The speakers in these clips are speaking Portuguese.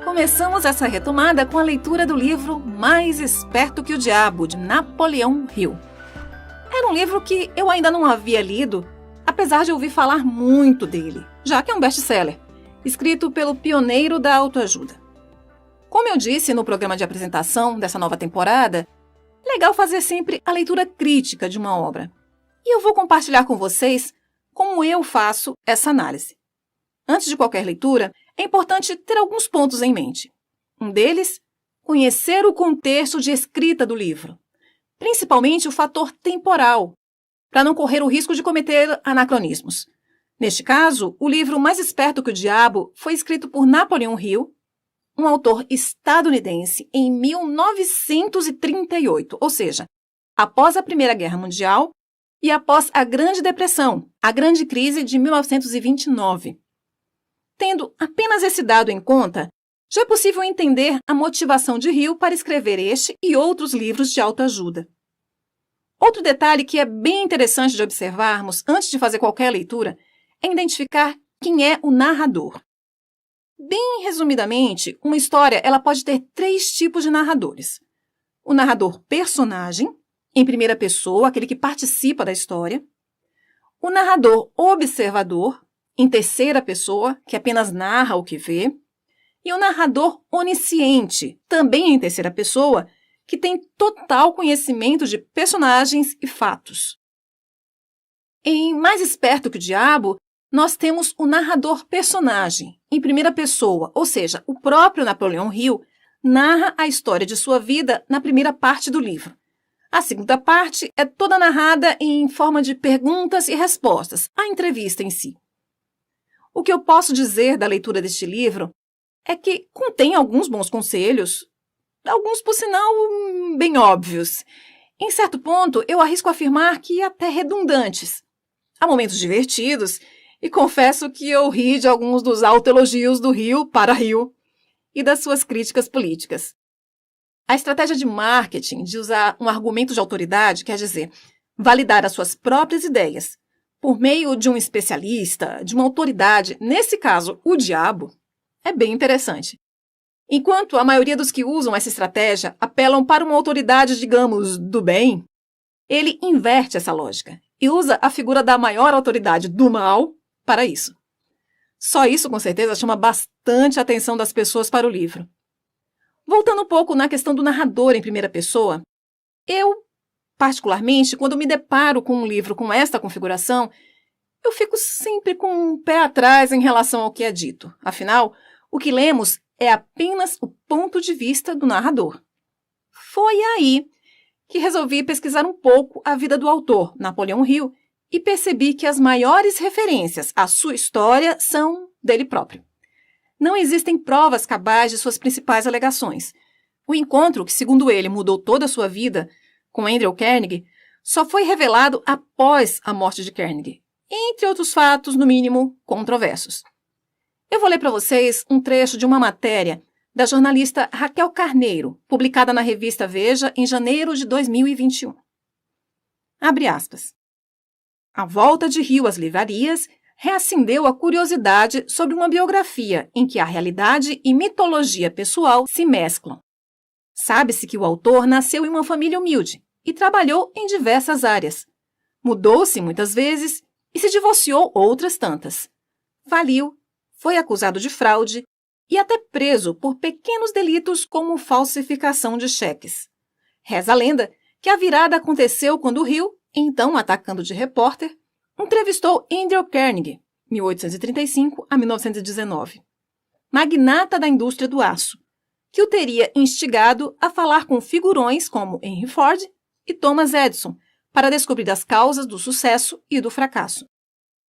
Começamos essa retomada com a leitura do livro Mais Esperto que o Diabo, de Napoleão Hill. Era um livro que eu ainda não havia lido, apesar de ouvir falar muito dele, já que é um best-seller, escrito pelo pioneiro da autoajuda. Como eu disse no programa de apresentação dessa nova temporada, é legal fazer sempre a leitura crítica de uma obra. E eu vou compartilhar com vocês como eu faço essa análise. Antes de qualquer leitura, é importante ter alguns pontos em mente. Um deles, conhecer o contexto de escrita do livro, principalmente o fator temporal, para não correr o risco de cometer anacronismos. Neste caso, o livro Mais Esperto que o Diabo foi escrito por Napoleão Hill, um autor estadunidense, em 1938, ou seja, após a Primeira Guerra Mundial e após a Grande Depressão, a Grande Crise de 1929. Tendo apenas esse dado em conta, já é possível entender a motivação de Hill para escrever este e outros livros de autoajuda. Outro detalhe que é bem interessante de observarmos antes de fazer qualquer leitura é identificar quem é o narrador. Bem resumidamente, uma história ela pode ter 3 tipos de narradores. O narrador personagem, em primeira pessoa, aquele que participa da história. O narrador observador, em terceira pessoa, que apenas narra o que vê. E o narrador onisciente, também em terceira pessoa, que tem total conhecimento de personagens e fatos. Em Mais Esperto que o Diabo, nós temos o narrador personagem, em primeira pessoa, ou seja, o próprio Napoleão Hill narra a história de sua vida na primeira parte do livro. A segunda parte é toda narrada em forma de perguntas e respostas, a entrevista em si. O que eu posso dizer da leitura deste livro é que contém alguns bons conselhos, alguns, por sinal, bem óbvios. Em certo ponto, eu arrisco afirmar que até redundantes. Há momentos divertidos, e confesso que eu ri de alguns dos autoelogios do Hill para Hill e das suas críticas políticas. A estratégia de marketing de usar um argumento de autoridade, quer dizer, validar as suas próprias ideias, por meio de um especialista, de uma autoridade, nesse caso, o diabo, é bem interessante. Enquanto a maioria dos que usam essa estratégia apelam para uma autoridade, digamos, do bem, ele inverte essa lógica e usa a figura da maior autoridade do mal para isso. Só isso, com certeza, chama bastante a atenção das pessoas para o livro. Voltando um pouco na questão do narrador em primeira pessoa, eu, particularmente, quando me deparo com um livro com esta configuração, eu fico sempre com um pé atrás em relação ao que é dito. Afinal, o que lemos é apenas o ponto de vista do narrador. Foi aí que resolvi pesquisar um pouco a vida do autor, Napoleão Hill, e percebi que as maiores referências à sua história são dele próprio. Não existem provas cabais de suas principais alegações. O encontro, que segundo ele mudou toda a sua vida, com Andrew Carnegie, só foi revelado após a morte de Carnegie, entre outros fatos, no mínimo, controversos. Eu vou ler para vocês um trecho de uma matéria da jornalista Raquel Carneiro, publicada na revista Veja em janeiro de 2021. Abre aspas. A volta de Hill às livrarias reacendeu a curiosidade sobre uma biografia em que a realidade e mitologia pessoal se mesclam. Sabe-se que o autor nasceu em uma família humilde e trabalhou em diversas áreas. Mudou-se muitas vezes e se divorciou outras tantas. Faliu, foi acusado de fraude e até preso por pequenos delitos como falsificação de cheques. Reza a lenda que a virada aconteceu quando Hill, então atacando de repórter, entrevistou Andrew Carnegie, 1835 a 1919, magnata da indústria do aço, que o teria instigado a falar com figurões como Henry Ford e Thomas Edison para descobrir as causas do sucesso e do fracasso.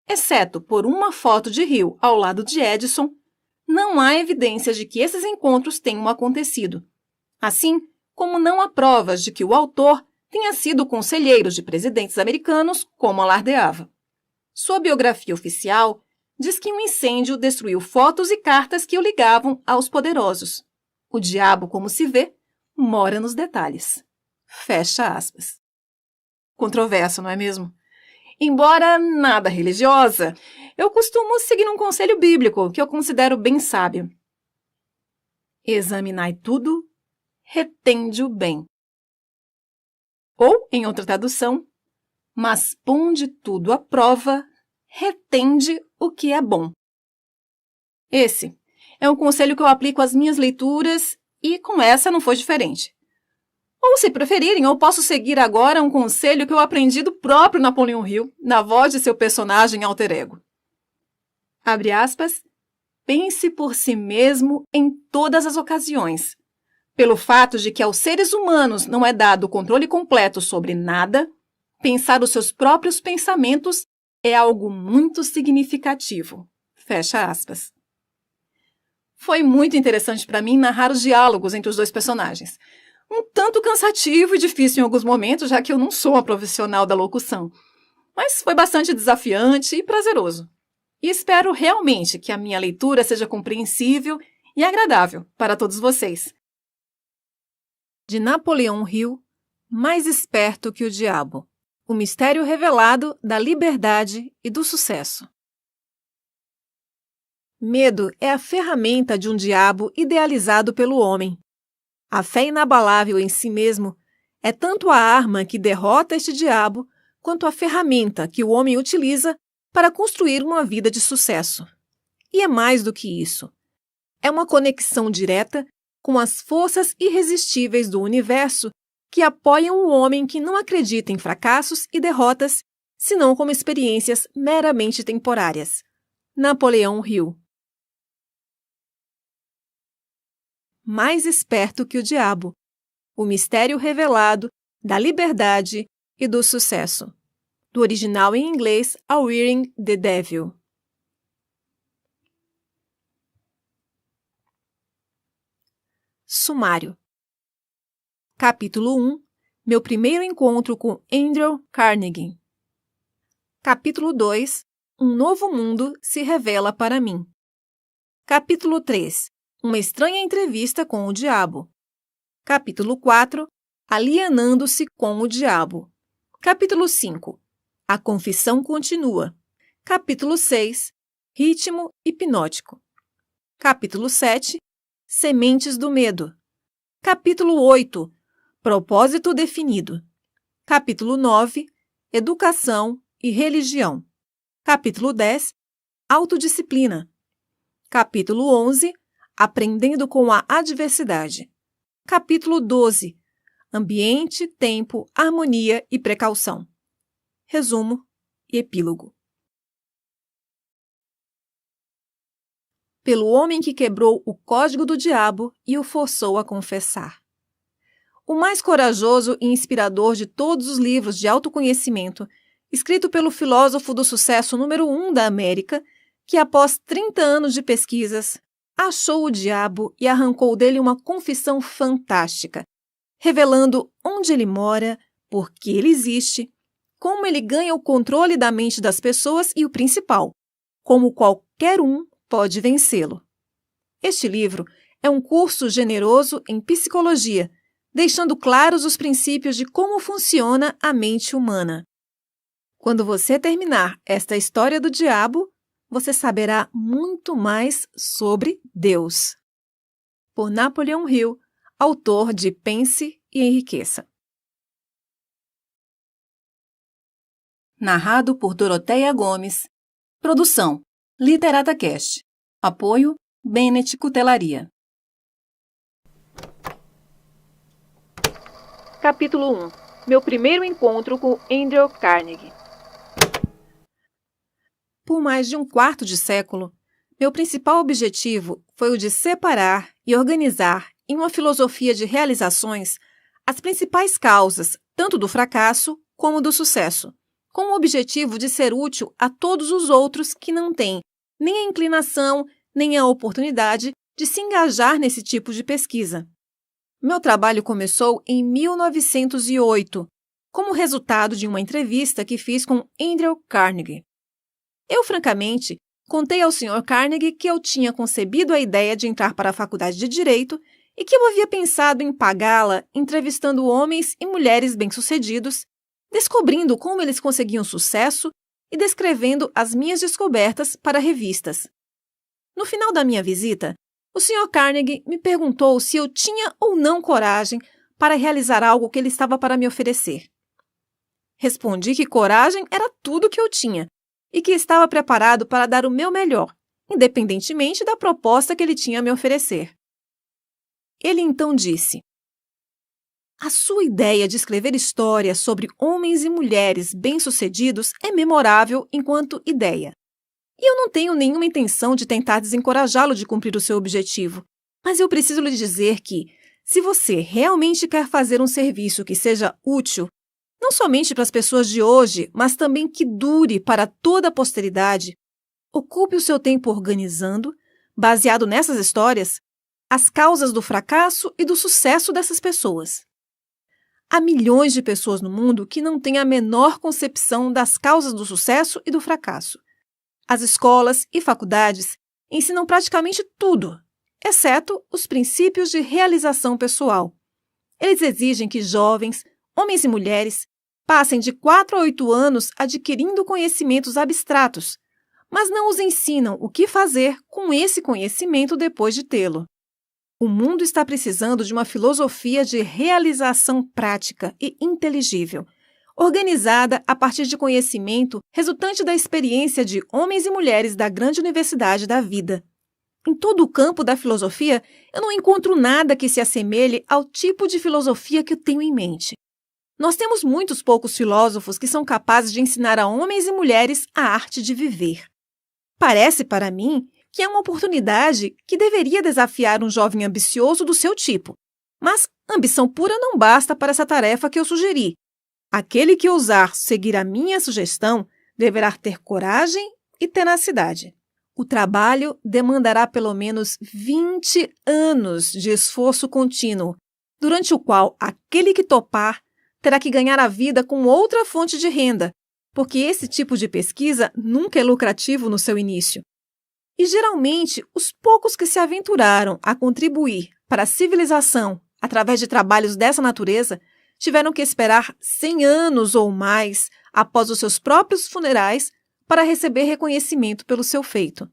Exceto por uma foto de Hill ao lado de Edison, não há evidências de que esses encontros tenham acontecido, assim como não há provas de que o autor tenha sido conselheiro de presidentes americanos, como alardeava. Sua biografia oficial diz que um incêndio destruiu fotos e cartas que o ligavam aos poderosos. O diabo, como se vê, mora nos detalhes. Fecha aspas. Controverso, não é mesmo? Embora nada religiosa, eu costumo seguir um conselho bíblico que eu considero bem sábio. examinai tudo, retende o bem. Ou, em outra tradução, mas ponde tudo à prova, retende o que é bom. Esse é um conselho que eu aplico às minhas leituras e com essa não foi diferente. Ou, se preferirem, eu posso seguir agora um conselho que eu aprendi do próprio Napoleão Hill, na voz de seu personagem alter ego. Abre aspas, pense por si mesmo em todas as ocasiões. Pelo fato de que aos seres humanos não é dado o controle completo sobre nada, pensar os seus próprios pensamentos é algo muito significativo. Fecha aspas. Foi muito interessante para mim narrar os diálogos entre os dois personagens. Um tanto cansativo e difícil em alguns momentos, já que eu não sou uma profissional da locução. Mas foi bastante desafiante e prazeroso. E espero realmente que a minha leitura seja compreensível e agradável para todos vocês. De Napoleão Hill, Mais Esperto que o Diabo. O mistério revelado da liberdade e do sucesso. Medo é a ferramenta de um diabo idealizado pelo homem. A fé inabalável em si mesmo é tanto a arma que derrota este diabo, quanto a ferramenta que o homem utiliza para construir uma vida de sucesso. E é mais do que isso. É uma conexão direta com as forças irresistíveis do universo que apoiam o homem que não acredita em fracassos e derrotas, senão como experiências meramente temporárias. Napoleão Hill. Mais Esperto que o Diabo. O mistério revelado da liberdade e do sucesso. Do original em inglês, Outwitting the Devil. Sumário. Capítulo 1. Meu primeiro encontro com Andrew Carnegie. Capítulo 2. Um novo mundo se revela para mim. Capítulo 3. Uma estranha entrevista com o diabo. Capítulo 4. Alienando-se com o diabo. Capítulo 5. A confissão continua. Capítulo 6. Ritmo hipnótico. Capítulo 7. Sementes do medo. Capítulo 8. Propósito definido. Capítulo 9. Educação e religião. Capítulo 10. Autodisciplina. Capítulo 11. Aprendendo com a adversidade. Capítulo 12. Ambiente, tempo, harmonia e precaução. Resumo e epílogo. Pelo homem que quebrou o código do diabo e o forçou a confessar. O mais corajoso e inspirador de todos os livros de autoconhecimento, escrito pelo filósofo do sucesso número 1 da América, que após 30 anos de pesquisas, achou o diabo e arrancou dele uma confissão fantástica, revelando onde ele mora, por que ele existe, como ele ganha o controle da mente das pessoas e o principal, como qualquer um pode vencê-lo. Este livro é um curso generoso em psicologia, deixando claros os princípios de como funciona a mente humana. Quando você terminar esta história do diabo, você saberá muito mais sobre Deus. Por Napoleão Hill, autor de Pense e Enriqueça. Narrado por Doroteia Gomes. Produção Literata Cast. Apoio Bennett Cutelaria. Capítulo 1. Meu primeiro encontro com Andrew Carnegie. Por mais de um quarto de século, meu principal objetivo foi o de separar e organizar em uma filosofia de realizações as principais causas tanto do fracasso como do sucesso, com o objetivo de ser útil a todos os outros que não têm nem a inclinação nem a oportunidade de se engajar nesse tipo de pesquisa. Meu trabalho começou em 1908, como resultado de uma entrevista que fiz com Andrew Carnegie. Eu, francamente, contei ao Sr. Carnegie que eu tinha concebido a ideia de entrar para a faculdade de Direito e que eu havia pensado em pagá-la entrevistando homens e mulheres bem-sucedidos, descobrindo como eles conseguiam sucesso e descrevendo as minhas descobertas para revistas. No final da minha visita, O Sr. Carnegie me perguntou se eu tinha ou não coragem para realizar algo que ele estava para me oferecer. Respondi que coragem era tudo que eu tinha e que estava preparado para dar o meu melhor, independentemente da proposta que ele tinha a me oferecer. Ele então disse: "A sua ideia de escrever histórias sobre homens e mulheres bem-sucedidos é memorável enquanto ideia. E eu não tenho nenhuma intenção de tentar desencorajá-lo de cumprir o seu objetivo. Mas eu preciso lhe dizer que, se você realmente quer fazer um serviço que seja útil, não somente para as pessoas de hoje, mas também que dure para toda a posteridade, ocupe o seu tempo organizando, baseado nessas histórias, as causas do fracasso e do sucesso dessas pessoas. Há milhões de pessoas no mundo que não têm a menor concepção das causas do sucesso e do fracasso. As escolas e faculdades ensinam praticamente tudo, exceto os princípios de realização pessoal. Eles exigem que jovens, homens e mulheres, passem de 4 a 8 anos adquirindo conhecimentos abstratos, mas não os ensinam o que fazer com esse conhecimento depois de tê-lo. O mundo está precisando de uma filosofia de realização prática e inteligível, organizada a partir de conhecimento resultante da experiência de homens e mulheres da grande universidade da vida. Em todo o campo da filosofia, eu não encontro nada que se assemelhe ao tipo de filosofia que eu tenho em mente. Nós temos muitos poucos filósofos que são capazes de ensinar a homens e mulheres a arte de viver. Parece para mim que é uma oportunidade que deveria desafiar um jovem ambicioso do seu tipo, mas ambição pura não basta para essa tarefa que eu sugeri. Aquele que ousar seguir a minha sugestão deverá ter coragem e tenacidade. O trabalho demandará pelo menos 20 anos de esforço contínuo, durante o qual aquele que topar terá que ganhar a vida com outra fonte de renda, porque esse tipo de pesquisa nunca é lucrativo no seu início. E geralmente, os poucos que se aventuraram a contribuir para a civilização através de trabalhos dessa natureza tiveram que esperar 100 anos ou mais após os seus próprios funerais para receber reconhecimento pelo seu feito.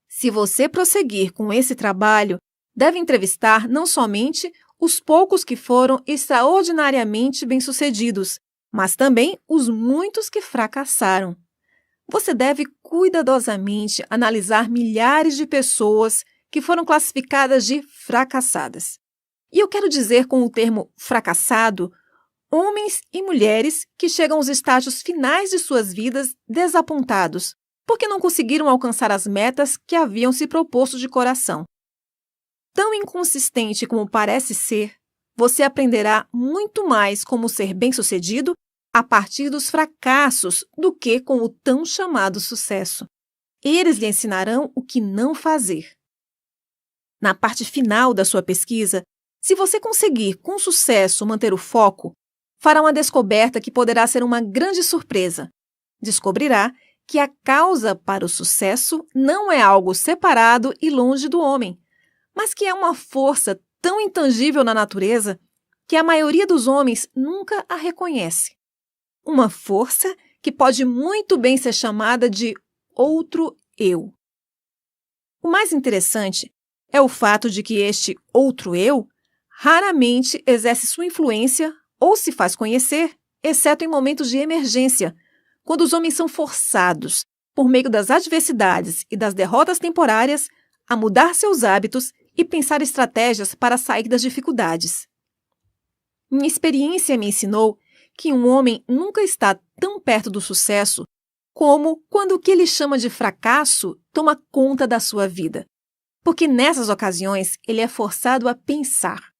Se você prosseguir com esse trabalho, deve entrevistar não somente os poucos que foram extraordinariamente bem-sucedidos, mas também os muitos que fracassaram. Você deve cuidadosamente analisar milhares de pessoas que foram classificadas de fracassadas. E eu quero dizer com o termo fracassado, homens e mulheres que chegam aos estágios finais de suas vidas desapontados, porque não conseguiram alcançar as metas que haviam se proposto de coração. Tão inconsistente como parece ser, você aprenderá muito mais como ser bem-sucedido a partir dos fracassos do que com o tão chamado sucesso. Eles lhe ensinarão o que não fazer. Na parte final da sua pesquisa, se você conseguir com sucesso manter o foco, fará uma descoberta que poderá ser uma grande surpresa. Descobrirá que a causa para o sucesso não é algo separado e longe do homem, mas que é uma força tão intangível na natureza que a maioria dos homens nunca a reconhece. Uma força que pode muito bem ser chamada de outro eu. O mais interessante é o fato de que este outro eu raramente exerce sua influência ou se faz conhecer, exceto em momentos de emergência, quando os homens são forçados, por meio das adversidades e das derrotas temporárias, a mudar seus hábitos e pensar estratégias para sair das dificuldades. Minha experiência me ensinou que um homem nunca está tão perto do sucesso como quando o que ele chama de fracasso toma conta da sua vida, porque nessas ocasiões ele é forçado a pensar.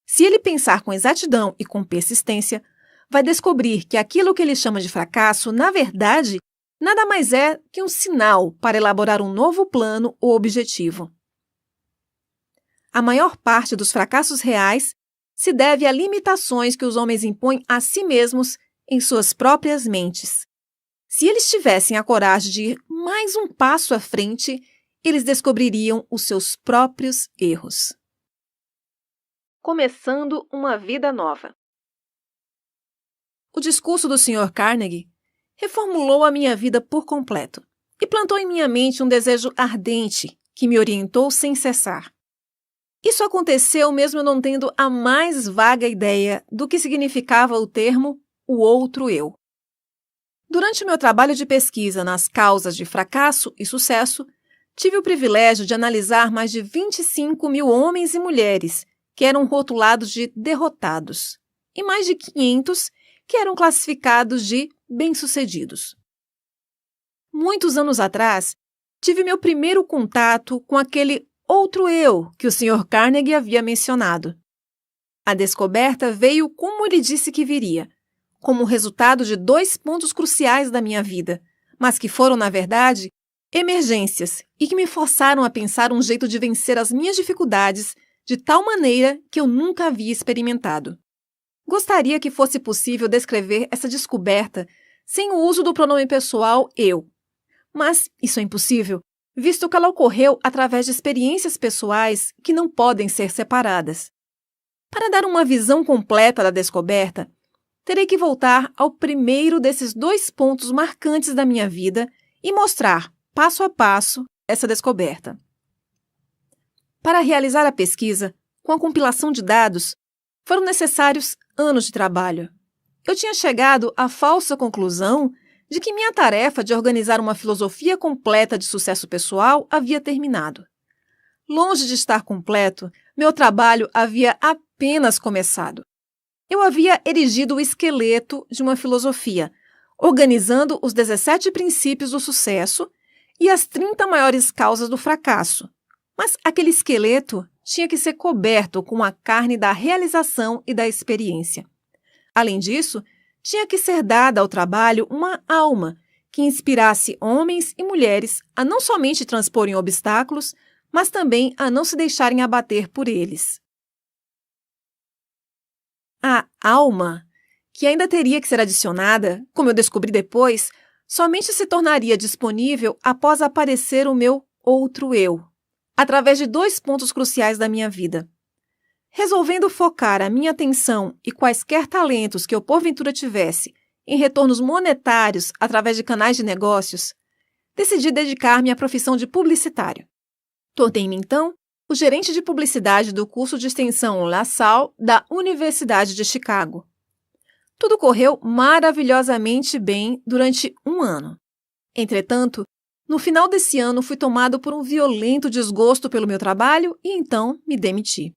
Se ele pensar com exatidão e com persistência, vai descobrir que aquilo que ele chama de fracasso, na verdade, nada mais é que um sinal para elaborar um novo plano ou objetivo. A maior parte dos fracassos reais se deve a limitações que os homens impõem a si mesmos em suas próprias mentes. Se eles tivessem a coragem de ir mais um passo à frente, eles descobririam os seus próprios erros. Começando uma vida nova. O discurso do Sr. Carnegie reformulou a minha vida por completo e plantou em minha mente um desejo ardente que me orientou sem cessar. Isso aconteceu mesmo eu não tendo a mais vaga ideia do que significava o termo o outro eu. Durante o meu trabalho de pesquisa nas causas de fracasso e sucesso, tive o privilégio de analisar mais de 25 mil homens e mulheres que eram rotulados de derrotados e mais de 500 que eram classificados de bem-sucedidos. Muitos anos atrás, tive meu primeiro contato com aquele outro eu que o Sr. Carnegie havia mencionado. A descoberta veio como ele disse que viria, como resultado de 2 pontos cruciais da minha vida, mas que foram, na verdade, emergências e que me forçaram a pensar um jeito de vencer as minhas dificuldades de tal maneira que eu nunca havia experimentado. Gostaria que fosse possível descrever essa descoberta sem o uso do pronome pessoal eu, mas isso é impossível, visto que ela ocorreu através de experiências pessoais que não podem ser separadas. Para dar uma visão completa da descoberta, terei que voltar ao primeiro desses 2 pontos marcantes da minha vida e mostrar, passo a passo, essa descoberta. Para realizar a pesquisa, com a compilação de dados, foram necessários anos de trabalho. Eu tinha chegado à falsa conclusão de que minha tarefa de organizar uma filosofia completa de sucesso pessoal havia terminado. Longe de estar completo, meu trabalho havia apenas começado. Eu havia erigido o esqueleto de uma filosofia, organizando os 17 princípios do sucesso e as 30 maiores causas do fracasso. Mas aquele esqueleto tinha que ser coberto com a carne da realização e da experiência. Além disso, tinha que ser dada ao trabalho uma alma que inspirasse homens e mulheres a não somente transporem obstáculos, mas também a não se deixarem abater por eles. A alma, que ainda teria que ser adicionada, como eu descobri depois, somente se tornaria disponível após aparecer o meu outro eu, através de 2 pontos cruciais da minha vida. Resolvendo focar a minha atenção e quaisquer talentos que eu porventura tivesse em retornos monetários através de canais de negócios, decidi dedicar-me à profissão de publicitário. Tornei-me, então, o gerente de publicidade do curso de extensão LaSalle da Universidade de Chicago. Tudo correu maravilhosamente bem durante 1 ano. Entretanto, no final desse ano fui tomado por um violento desgosto pelo meu trabalho e então me demiti.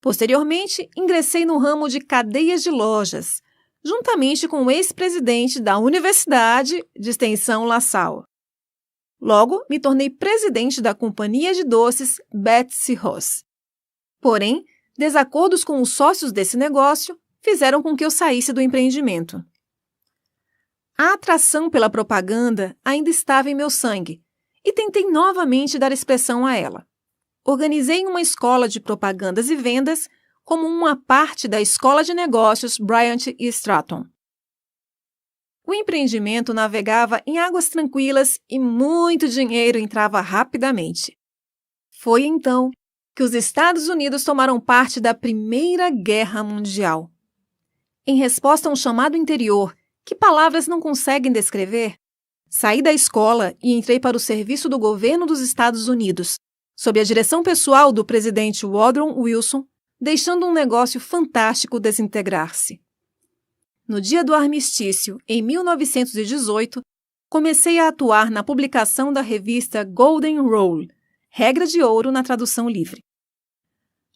Posteriormente, ingressei no ramo de cadeias de lojas, juntamente com o ex-presidente da Universidade de Extensão LaSalle. Logo, me tornei presidente da companhia de doces Betsy Ross. Porém, desacordos com os sócios desse negócio fizeram com que eu saísse do empreendimento. A atração pela propaganda ainda estava em meu sangue e tentei novamente dar expressão a ela. Organizei uma escola de propagandas e vendas como uma parte da Escola de Negócios Bryant e Stratton. O empreendimento navegava em águas tranquilas e muito dinheiro entrava rapidamente. Foi então que os Estados Unidos tomaram parte da Primeira Guerra Mundial. Em resposta a um chamado interior que palavras não conseguem descrever, saí da escola e entrei para o serviço do governo dos Estados Unidos, sob a direção pessoal do presidente Woodrow Wilson, deixando um negócio fantástico desintegrar-se. No dia do armistício, em 1918, comecei a atuar na publicação da revista Golden Rule, Regra de Ouro na tradução livre.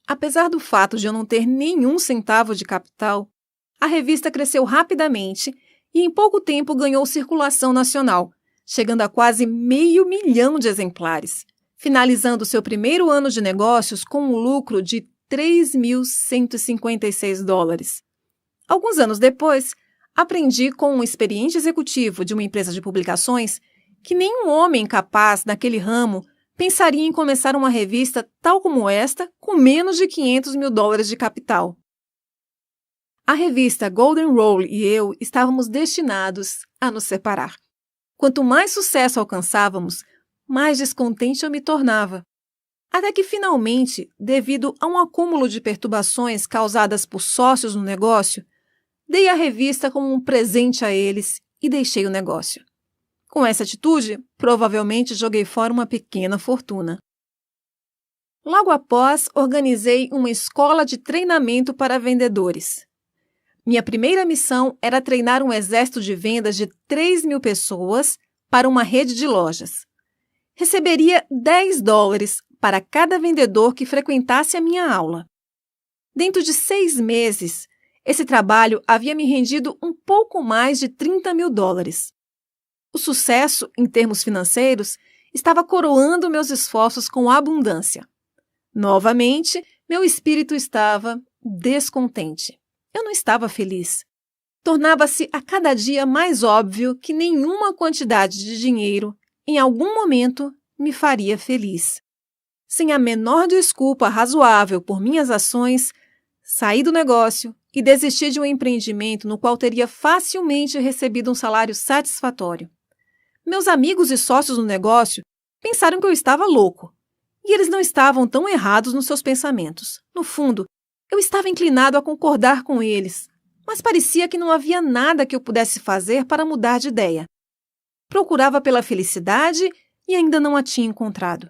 Apesar do fato de eu não ter nenhum centavo de capital, a revista cresceu rapidamente e em pouco tempo ganhou circulação nacional, chegando a quase 500 mil de exemplares, finalizando seu primeiro ano de negócios com um lucro de $3.156. Alguns anos depois, aprendi com um experiente executivo de uma empresa de publicações que nenhum homem capaz naquele ramo pensaria em começar uma revista tal como esta com menos de $500 mil de capital. A revista Golden Rule e eu estávamos destinados a nos separar. Quanto mais sucesso alcançávamos, mais descontente eu me tornava. Até que, finalmente, devido a um acúmulo de perturbações causadas por sócios no negócio, dei a revista como um presente a eles e deixei o negócio. Com essa atitude, provavelmente joguei fora uma pequena fortuna. Logo após, organizei uma escola de treinamento para vendedores. Minha primeira missão era treinar um exército de vendas de 3.000 pessoas para uma rede de lojas. Receberia $10 para cada vendedor que frequentasse a minha aula. Dentro de 6 meses, esse trabalho havia me rendido um pouco mais de $30.000. O sucesso, em termos financeiros, estava coroando meus esforços com abundância. Novamente, meu espírito estava descontente. Eu não estava feliz. Tornava-se a cada dia mais óbvio que nenhuma quantidade de dinheiro, em algum momento, me faria feliz. Sem a menor desculpa razoável por minhas ações, saí do negócio e desisti de um empreendimento no qual teria facilmente recebido um salário satisfatório. Meus amigos e sócios no negócio pensaram que eu estava louco. E eles não estavam tão errados nos seus pensamentos. No fundo, eu estava inclinado a concordar com eles, mas parecia que não havia nada que eu pudesse fazer para mudar de ideia. Procurava pela felicidade e ainda não a tinha encontrado.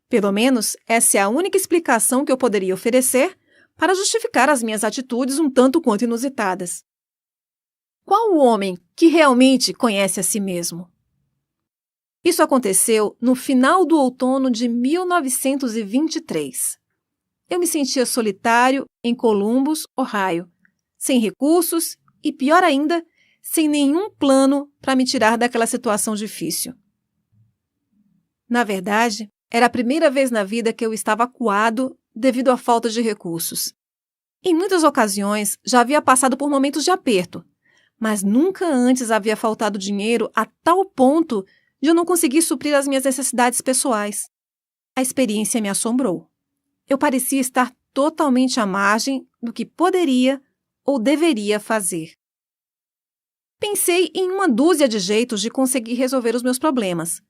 Pelo menos, essa é a única explicação que eu poderia oferecer para justificar as minhas atitudes um tanto quanto inusitadas. Qual o homem que realmente conhece a si mesmo? Isso aconteceu no final do outono de 1923. Eu me sentia solitário em Columbus, Ohio, sem recursos e, pior ainda, sem nenhum plano para me tirar daquela situação difícil. Na verdade, era a primeira vez na vida que eu estava acuado devido à falta de recursos. Em muitas ocasiões, já havia passado por momentos de aperto, mas nunca antes havia faltado dinheiro a tal ponto de eu não conseguir suprir as minhas necessidades pessoais. A experiência me assombrou. Eu parecia estar totalmente à margem do que poderia ou deveria fazer. Pensei em uma dúzia de jeitos de conseguir resolver os meus problemas,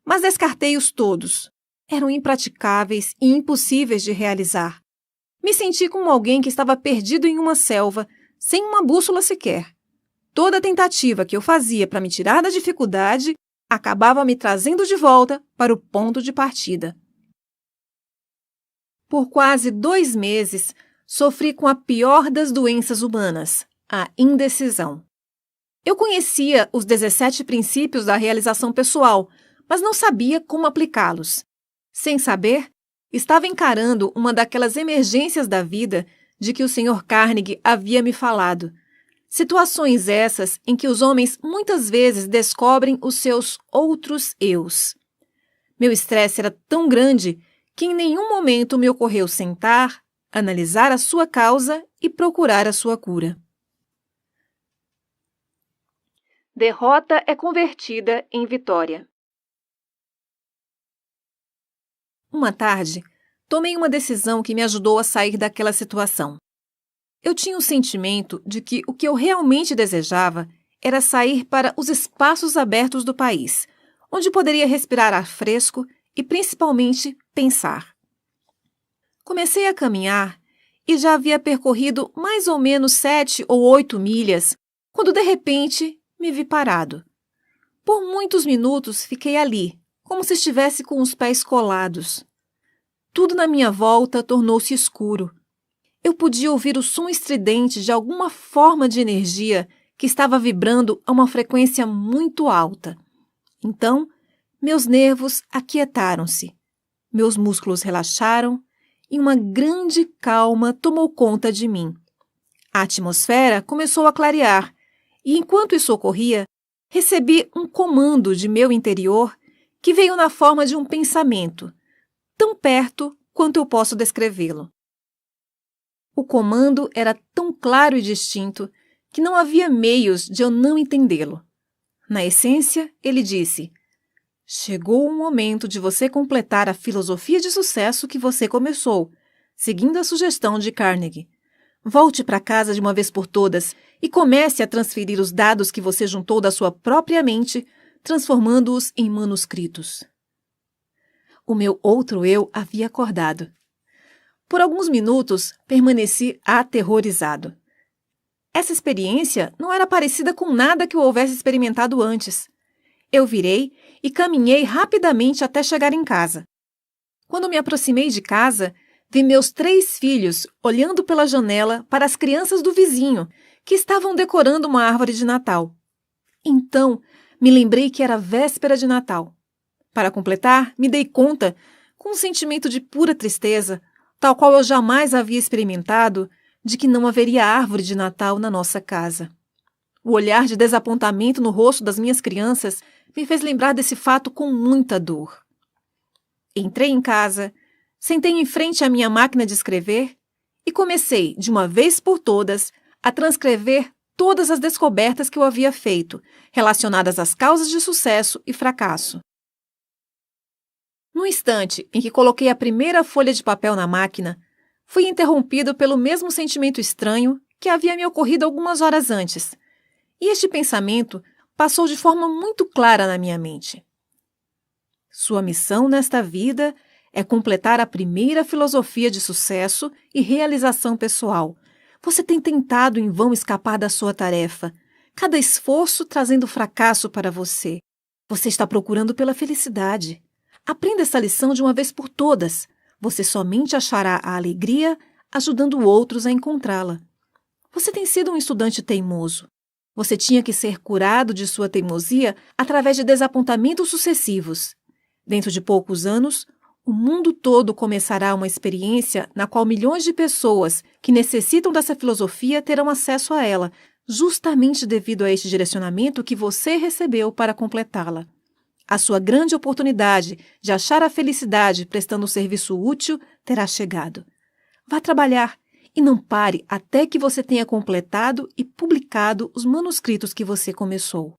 mas descartei-os todos. Eram impraticáveis e impossíveis de realizar. Me senti como alguém que estava perdido em uma selva, sem uma bússola sequer. Toda tentativa que eu fazia para me tirar da dificuldade acabava me trazendo de volta para o ponto de partida. Por quase 2 meses, sofri com a pior das doenças humanas, a indecisão. Eu conhecia os 17 princípios da realização pessoal, mas não sabia como aplicá-los. Sem saber, estava encarando uma daquelas emergências da vida de que o Sr. Carnegie havia me falado. Situações essas em que os homens muitas vezes descobrem os seus outros eus. Meu estresse era tão grande que em nenhum momento me ocorreu sentar, analisar a sua causa e procurar a sua cura. Derrota é convertida em vitória. Uma tarde, tomei uma decisão que me ajudou a sair daquela situação. Eu tinha o sentimento de que o que eu realmente desejava era sair para os espaços abertos do país, onde poderia respirar ar fresco e, principalmente, pensar. Comecei a caminhar e já havia percorrido mais ou menos 7 ou 8 milhas, quando, de repente, me vi parado. Por muitos minutos fiquei ali, como se estivesse com os pés colados. Tudo na minha volta tornou-se escuro. Eu podia ouvir o som estridente de alguma forma de energia que estava vibrando a uma frequência muito alta. Então, meus nervos aquietaram-se, meus músculos relaxaram e uma grande calma tomou conta de mim. A atmosfera começou a clarear e, enquanto isso ocorria, recebi um comando de meu interior que veio na forma de um pensamento, tão perto quanto eu posso descrevê-lo. O comando era tão claro e distinto que não havia meios de eu não entendê-lo. Na essência, ele disse: chegou o momento de você completar a filosofia de sucesso que você começou, seguindo a sugestão de Carnegie. Volte para casa de uma vez por todas e comece a transferir os dados que você juntou da sua própria mente, transformando-os em manuscritos. O meu outro eu havia acordado. Por alguns minutos, permaneci aterrorizado. Essa experiência não era parecida com nada que eu houvesse experimentado antes. Eu virei e caminhei rapidamente até chegar em casa. Quando me aproximei de casa, vi meus 3 filhos olhando pela janela para as crianças do vizinho, que estavam decorando uma árvore de Natal. Então, me lembrei que era véspera de Natal. Para completar, me dei conta, com um sentimento de pura tristeza, tal qual eu jamais havia experimentado, de que não haveria árvore de Natal na nossa casa. O olhar de desapontamento no rosto das minhas crianças me fez lembrar desse fato com muita dor. Entrei em casa, sentei em frente à minha máquina de escrever e comecei, de uma vez por todas, a transcrever todas as descobertas que eu havia feito, relacionadas às causas de sucesso e fracasso. No instante em que coloquei a primeira folha de papel na máquina, fui interrompido pelo mesmo sentimento estranho que havia me ocorrido algumas horas antes, e este pensamento passou de forma muito clara na minha mente. Sua missão nesta vida é completar a primeira filosofia de sucesso e realização pessoal. Você tem tentado em vão escapar da sua tarefa, cada esforço trazendo fracasso para você. Você está procurando pela felicidade. Aprenda essa lição de uma vez por todas. Você somente achará a alegria ajudando outros a encontrá-la. Você tem sido um estudante teimoso. Você tinha que ser curado de sua teimosia através de desapontamentos sucessivos. Dentro de poucos anos, o mundo todo começará uma experiência na qual milhões de pessoas que necessitam dessa filosofia terão acesso a ela, justamente devido a este direcionamento que você recebeu para completá-la. A sua grande oportunidade de achar a felicidade prestando um serviço útil terá chegado. Vá trabalhar e não pare até que você tenha completado e publicado os manuscritos que você começou.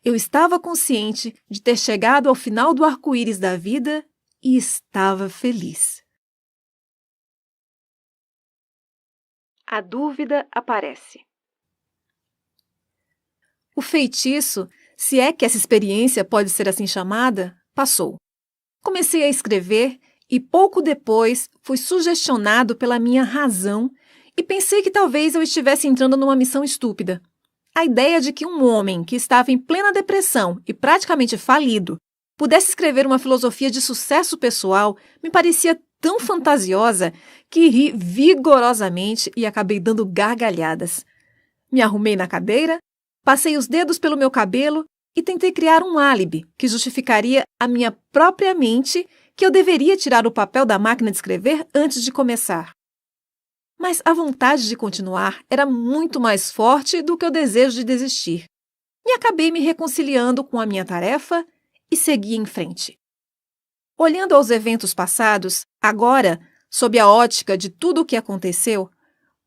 Eu estava consciente de ter chegado ao final do arco-íris da vida e estava feliz. A dúvida aparece. O feitiço, se é que essa experiência pode ser assim chamada, passou. Comecei a escrever e pouco depois fui sugestionado pela minha razão e pensei que talvez eu estivesse entrando numa missão estúpida. A ideia de que um homem que estava em plena depressão e praticamente falido pudesse escrever uma filosofia de sucesso pessoal me parecia tão fantasiosa que ri vigorosamente e acabei dando gargalhadas. Me arrumei na cadeira, passei os dedos pelo meu cabelo e tentei criar um álibi que justificaria à minha própria mente que eu deveria tirar o papel da máquina de escrever antes de começar. Mas a vontade de continuar era muito mais forte do que o desejo de desistir. E acabei me reconciliando com a minha tarefa e segui em frente. Olhando aos eventos passados, agora, sob a ótica de tudo o que aconteceu,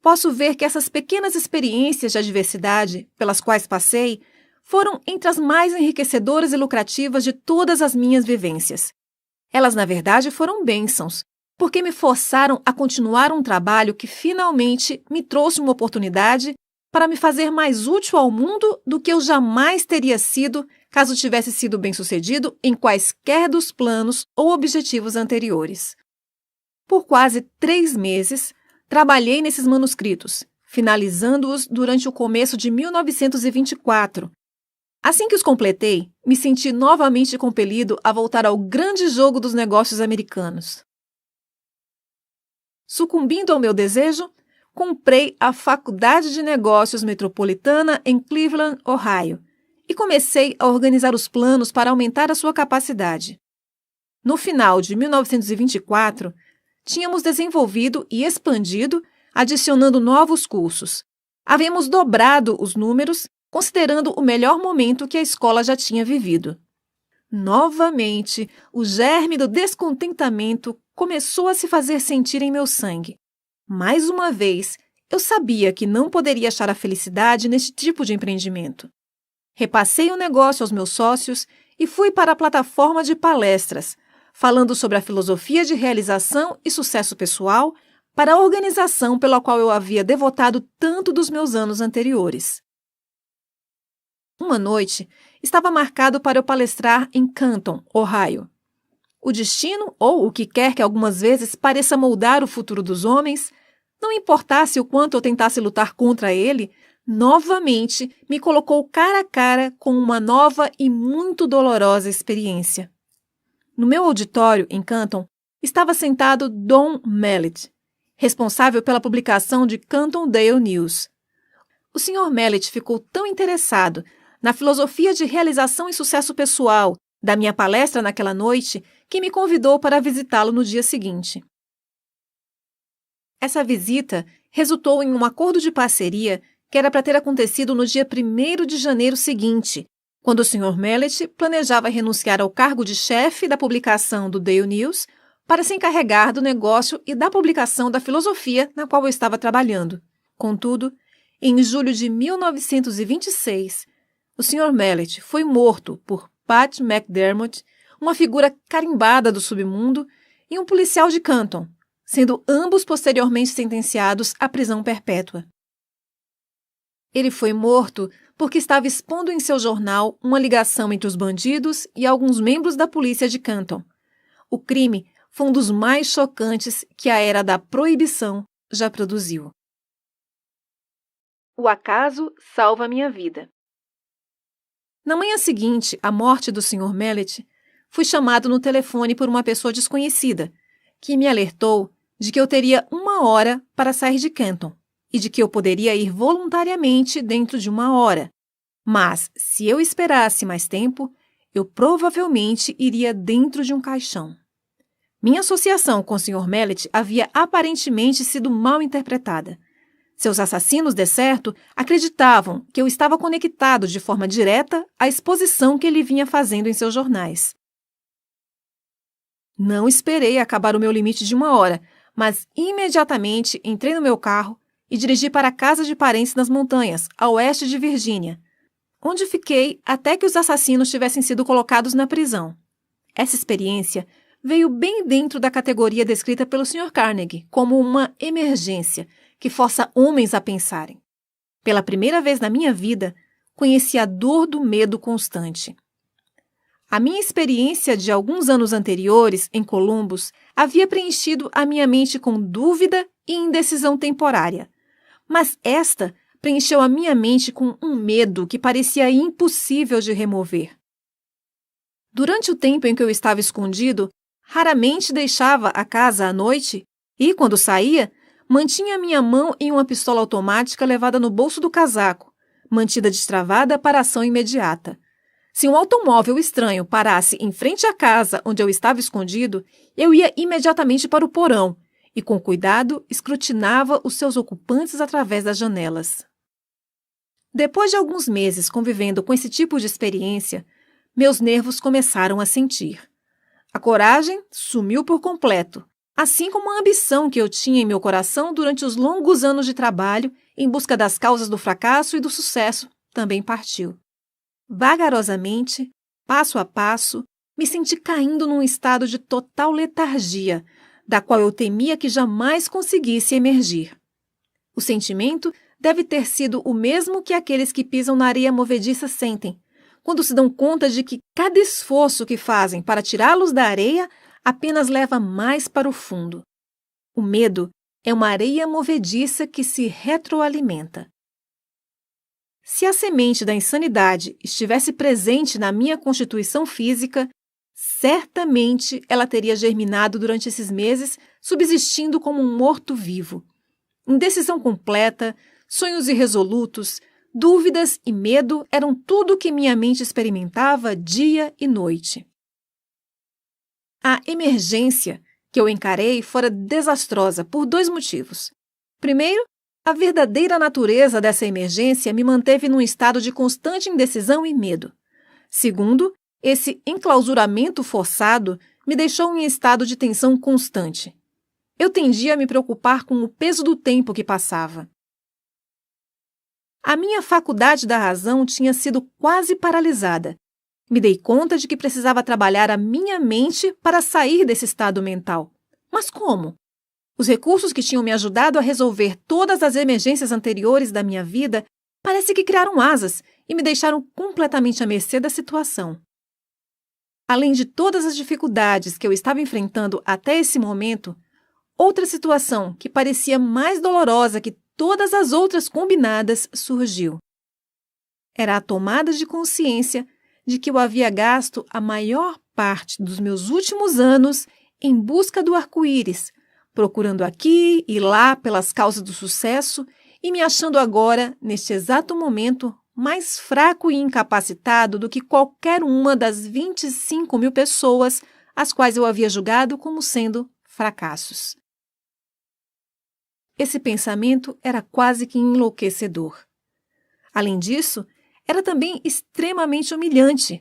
posso ver que essas pequenas experiências de adversidade pelas quais passei foram entre as mais enriquecedoras e lucrativas de todas as minhas vivências. Elas, na verdade, foram bênçãos, porque me forçaram a continuar um trabalho que finalmente me trouxe uma oportunidade para me fazer mais útil ao mundo do que eu jamais teria sido caso tivesse sido bem-sucedido em quaisquer dos planos ou objetivos anteriores. Por quase 3 meses, trabalhei nesses manuscritos, finalizando-os durante o começo de 1924. Assim que os completei, me senti novamente compelido a voltar ao grande jogo dos negócios americanos. Sucumbindo ao meu desejo, comprei a Faculdade de Negócios Metropolitana em Cleveland, Ohio, e comecei a organizar os planos para aumentar a sua capacidade. No final de 1924, tínhamos desenvolvido e expandido, adicionando novos cursos. Havíamos dobrado os números, considerando o melhor momento que a escola já tinha vivido. Novamente, o germe do descontentamento começou a se fazer sentir em meu sangue. Mais uma vez, eu sabia que não poderia achar a felicidade neste tipo de empreendimento. Repassei o negócio aos meus sócios e fui para a plataforma de palestras, falando sobre a filosofia de realização e sucesso pessoal para a organização pela qual eu havia devotado tanto dos meus anos anteriores. Uma noite, estava marcado para eu palestrar em Canton, Ohio. O destino, ou o que quer que algumas vezes pareça moldar o futuro dos homens, não importasse o quanto eu tentasse lutar contra ele, novamente me colocou cara a cara com uma nova e muito dolorosa experiência. No meu auditório, em Canton, estava sentado Don Mallet, responsável pela publicação de Canton Daily News. O Sr. Mallet ficou tão interessado na filosofia de realização e sucesso pessoal da minha palestra naquela noite que me convidou para visitá-lo no dia seguinte. Essa visita resultou em um acordo de parceria que era para ter acontecido no dia 1º de janeiro seguinte, quando o Sr. Mallet planejava renunciar ao cargo de chefe da publicação do Daily News para se encarregar do negócio e da publicação da filosofia na qual eu estava trabalhando. Contudo, em julho de 1926, o Sr. Mallet foi morto por Pat McDermott, uma figura carimbada do submundo, e um policial de Canton, sendo ambos posteriormente sentenciados à prisão perpétua. Ele foi morto porque estava expondo em seu jornal uma ligação entre os bandidos e alguns membros da polícia de Canton. O crime foi um dos mais chocantes que a era da proibição já produziu. O acaso salva minha vida. Na manhã seguinte à morte do Sr. Mallet, fui chamado no telefone por uma pessoa desconhecida, que me alertou de que eu teria 1 hora para sair de Canton e de que eu poderia ir voluntariamente dentro de 1 hora. Mas, se eu esperasse mais tempo, eu provavelmente iria dentro de um caixão. Minha associação com o Sr. Mallet havia aparentemente sido mal interpretada. Seus assassinos, de certo, acreditavam que eu estava conectado de forma direta à exposição que ele vinha fazendo em seus jornais. Não esperei acabar o meu limite de 1 hora, mas imediatamente entrei no meu carro e dirigi para a casa de parentes nas montanhas, a oeste de Virgínia, onde fiquei até que os assassinos tivessem sido colocados na prisão. Essa experiência veio bem dentro da categoria descrita pelo Sr. Carnegie como uma emergência que força homens a pensarem. Pela primeira vez na minha vida, conheci a dor do medo constante. A minha experiência de alguns anos anteriores em Columbus havia preenchido a minha mente com dúvida e indecisão temporária, mas esta preencheu a minha mente com um medo que parecia impossível de remover. Durante o tempo em que eu estava escondido, raramente deixava a casa à noite e, quando saía, mantinha minha mão em uma pistola automática levada no bolso do casaco, mantida destravada para ação imediata. Se um automóvel estranho parasse em frente à casa onde eu estava escondido, eu ia imediatamente para o porão e, com cuidado, escrutinava os seus ocupantes através das janelas. Depois de alguns meses convivendo com esse tipo de experiência, meus nervos começaram a sentir. A coragem sumiu por completo, assim como a ambição que eu tinha em meu coração durante os longos anos de trabalho em busca das causas do fracasso e do sucesso também partiu. Vagarosamente, passo a passo, me senti caindo num estado de total letargia, da qual eu temia que jamais conseguisse emergir. O sentimento deve ter sido o mesmo que aqueles que pisam na areia movediça sentem, quando se dão conta de que cada esforço que fazem para tirá-los da areia apenas leva mais para o fundo. O medo é uma areia movediça que se retroalimenta. Se a semente da insanidade estivesse presente na minha constituição física, certamente ela teria germinado durante esses meses, subsistindo como um morto-vivo. Indecisão completa, sonhos irresolutos, dúvidas e medo eram tudo que minha mente experimentava dia e noite. A emergência que eu encarei fora desastrosa por 2 motivos. Primeiro, a verdadeira natureza dessa emergência me manteve num estado de constante indecisão e medo. Segundo, esse enclausuramento forçado me deixou em estado de tensão constante. Eu tendia a me preocupar com o peso do tempo que passava. A minha faculdade da razão tinha sido quase paralisada. Me dei conta de que precisava trabalhar a minha mente para sair desse estado mental. Mas como? Os recursos que tinham me ajudado a resolver todas as emergências anteriores da minha vida parece que criaram asas e me deixaram completamente à mercê da situação. Além de todas as dificuldades que eu estava enfrentando até esse momento, outra situação que parecia mais dolorosa que todas as outras combinadas surgiu. Era a tomada de consciência de que eu havia gasto a maior parte dos meus últimos anos em busca do arco-íris, procurando aqui e lá pelas causas do sucesso e me achando agora, neste exato momento, mais fraco e incapacitado do que qualquer uma das 25.000 pessoas as quais eu havia julgado como sendo fracassos. Esse pensamento era quase que enlouquecedor. Além disso, era também extremamente humilhante,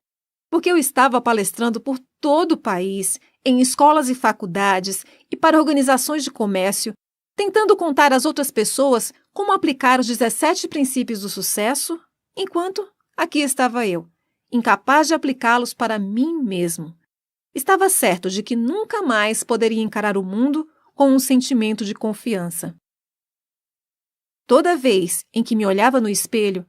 porque eu estava palestrando por todo o país, em escolas e faculdades e para organizações de comércio, tentando contar às outras pessoas como aplicar os 17 princípios do sucesso, enquanto aqui estava eu, incapaz de aplicá-los para mim mesmo. Estava certo de que nunca mais poderia encarar o mundo com um sentimento de confiança. Toda vez em que me olhava no espelho,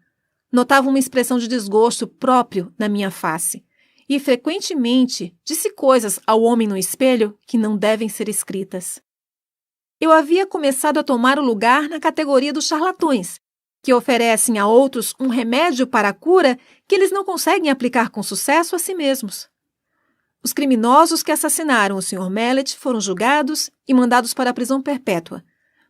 notava uma expressão de desgosto próprio na minha face e, frequentemente, disse coisas ao homem no espelho que não devem ser escritas. Eu havia começado a tomar o lugar na categoria dos charlatões, que oferecem a outros um remédio para a cura que eles não conseguem aplicar com sucesso a si mesmos. Os criminosos que assassinaram o Sr. Mallet foram julgados e mandados para a prisão perpétua.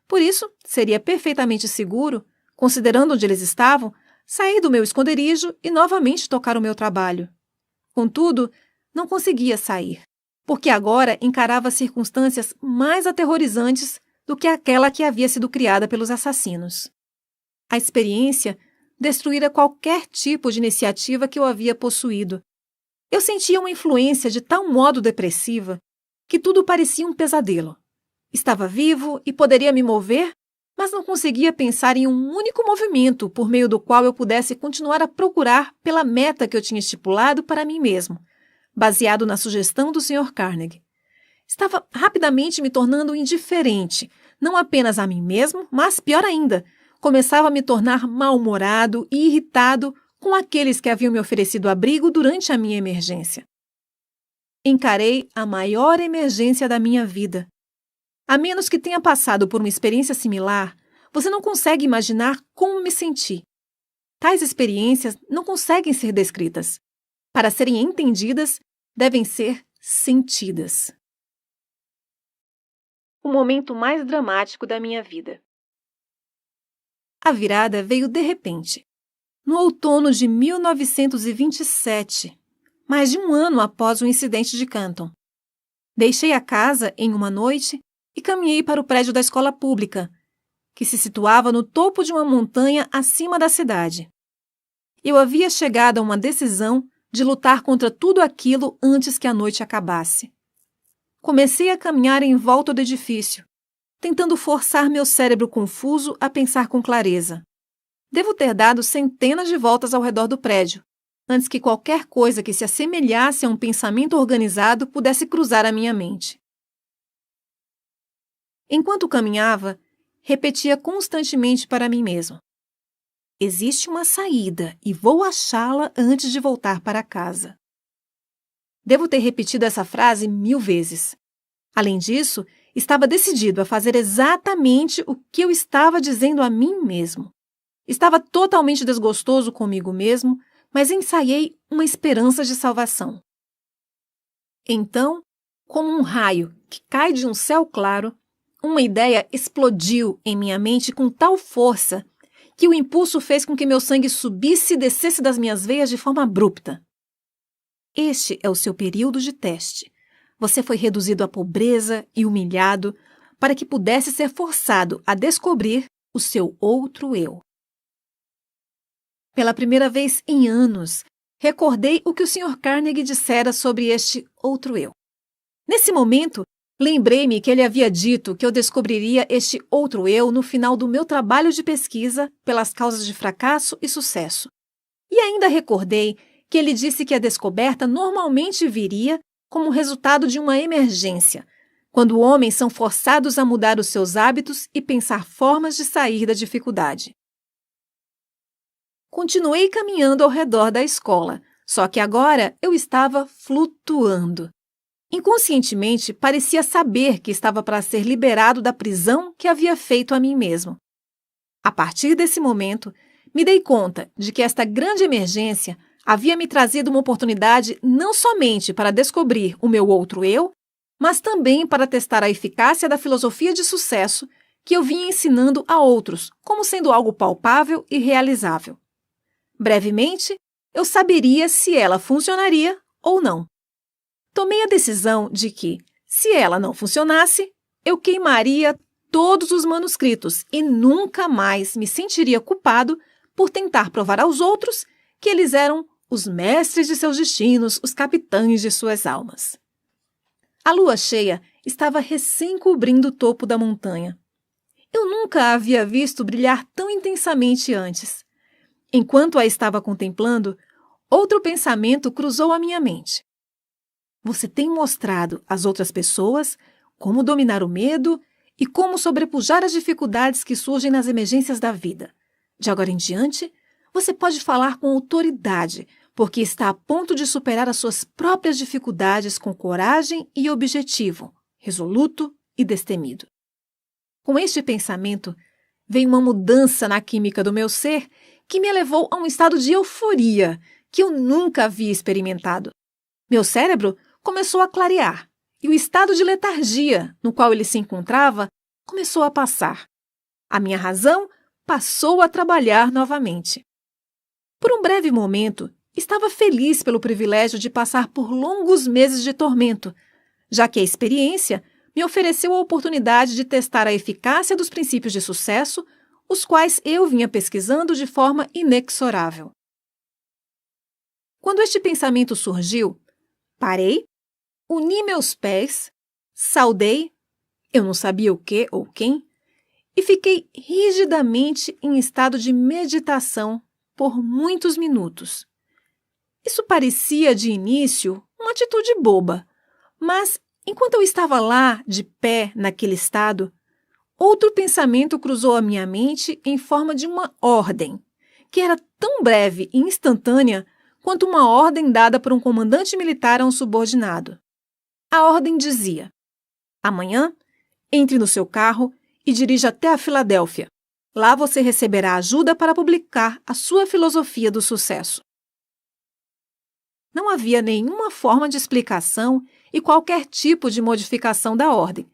Por isso, seria perfeitamente seguro, considerando onde eles estavam, sair do meu esconderijo e novamente tocar o meu trabalho. Contudo, não conseguia sair, porque agora encarava circunstâncias mais aterrorizantes do que aquela que havia sido criada pelos assassinos. A experiência destruíra qualquer tipo de iniciativa que eu havia possuído. Eu sentia uma influência de tal modo depressiva que tudo parecia um pesadelo. Estava vivo e poderia me mover, mas não conseguia pensar em um único movimento por meio do qual eu pudesse continuar a procurar pela meta que eu tinha estipulado para mim mesmo, baseado na sugestão do Sr. Carnegie. Estava rapidamente me tornando indiferente, não apenas a mim mesmo, mas, pior ainda, começava a me tornar mal-humorado e irritado com aqueles que haviam me oferecido abrigo durante a minha emergência. Encarei a maior emergência da minha vida. A menos que tenha passado por uma experiência similar, você não consegue imaginar como me senti. Tais experiências não conseguem ser descritas. Para serem entendidas, devem ser sentidas. O momento mais dramático da minha vida. A virada veio de repente. No outono de 1927, mais de um ano após o incidente de Canton. Deixei a casa em uma noite e caminhei para o prédio da escola pública, que se situava no topo de uma montanha acima da cidade. Eu havia chegado a uma decisão de lutar contra tudo aquilo antes que a noite acabasse. Comecei a caminhar em volta do edifício, tentando forçar meu cérebro confuso a pensar com clareza. Devo ter dado centenas de voltas ao redor do prédio, antes que qualquer coisa que se assemelhasse a um pensamento organizado pudesse cruzar a minha mente. Enquanto caminhava, repetia constantemente para mim mesmo: existe uma saída e vou achá-la antes de voltar para casa. Devo ter repetido essa frase 1000 vezes. Além disso, estava decidido a fazer exatamente o que eu estava dizendo a mim mesmo. Estava totalmente desgostoso comigo mesmo, mas ensaiei uma esperança de salvação. Então, como um raio que cai de um céu claro, uma ideia explodiu em minha mente com tal força que o impulso fez com que meu sangue subisse e descesse das minhas veias de forma abrupta. Este é o seu período de teste. Você foi reduzido à pobreza e humilhado para que pudesse ser forçado a descobrir o seu outro eu. Pela primeira vez em anos, recordei o que o Sr. Carnegie dissera sobre este outro eu. Nesse momento, lembrei-me que ele havia dito que eu descobriria este outro eu no final do meu trabalho de pesquisa pelas causas de fracasso e sucesso. E ainda recordei que ele disse que a descoberta normalmente viria como resultado de uma emergência, quando homens são forçados a mudar os seus hábitos e pensar formas de sair da dificuldade. Continuei caminhando ao redor da escola, só que agora eu estava flutuando. Inconscientemente, parecia saber que estava para ser liberado da prisão que havia feito a mim mesmo. A partir desse momento, me dei conta de que esta grande emergência havia me trazido uma oportunidade não somente para descobrir o meu outro eu, mas também para testar a eficácia da filosofia de sucesso que eu vinha ensinando a outros, como sendo algo palpável e realizável. Brevemente, eu saberia se ela funcionaria ou não. Tomei a decisão de que, se ela não funcionasse, eu queimaria todos os manuscritos e nunca mais me sentiria culpado por tentar provar aos outros que eles eram os mestres de seus destinos, os capitães de suas almas. A lua cheia estava recém cobrindo o topo da montanha. Eu nunca a havia visto brilhar tão intensamente antes. Enquanto a estava contemplando, outro pensamento cruzou a minha mente. Você tem mostrado às outras pessoas como dominar o medo e como sobrepujar as dificuldades que surgem nas emergências da vida. De agora em diante, você pode falar com autoridade, porque está a ponto de superar as suas próprias dificuldades com coragem e objetivo, resoluto e destemido. Com este pensamento, veio uma mudança na química do meu ser que me levou a um estado de euforia que eu nunca havia experimentado. Meu cérebro começou a clarear e o estado de letargia no qual ele se encontrava começou a passar. A minha razão passou a trabalhar novamente. Por um breve momento, estava feliz pelo privilégio de passar por longos meses de tormento, já que a experiência me ofereceu a oportunidade de testar a eficácia dos princípios de sucesso, os quais eu vinha pesquisando de forma inexorável. Quando este pensamento surgiu, parei, uni meus pés, saudei, eu não sabia o que ou quem, e fiquei rigidamente em estado de meditação por muitos minutos. Isso parecia, de início, uma atitude boba, mas, enquanto eu estava lá, de pé, naquele estado, outro pensamento cruzou a minha mente em forma de uma ordem, que era tão breve e instantânea quanto uma ordem dada por um comandante militar a um subordinado. A ordem dizia: amanhã, entre no seu carro e dirija até a Filadélfia. Lá você receberá ajuda para publicar a sua filosofia do sucesso. Não havia nenhuma forma de explicação e qualquer tipo de modificação da ordem.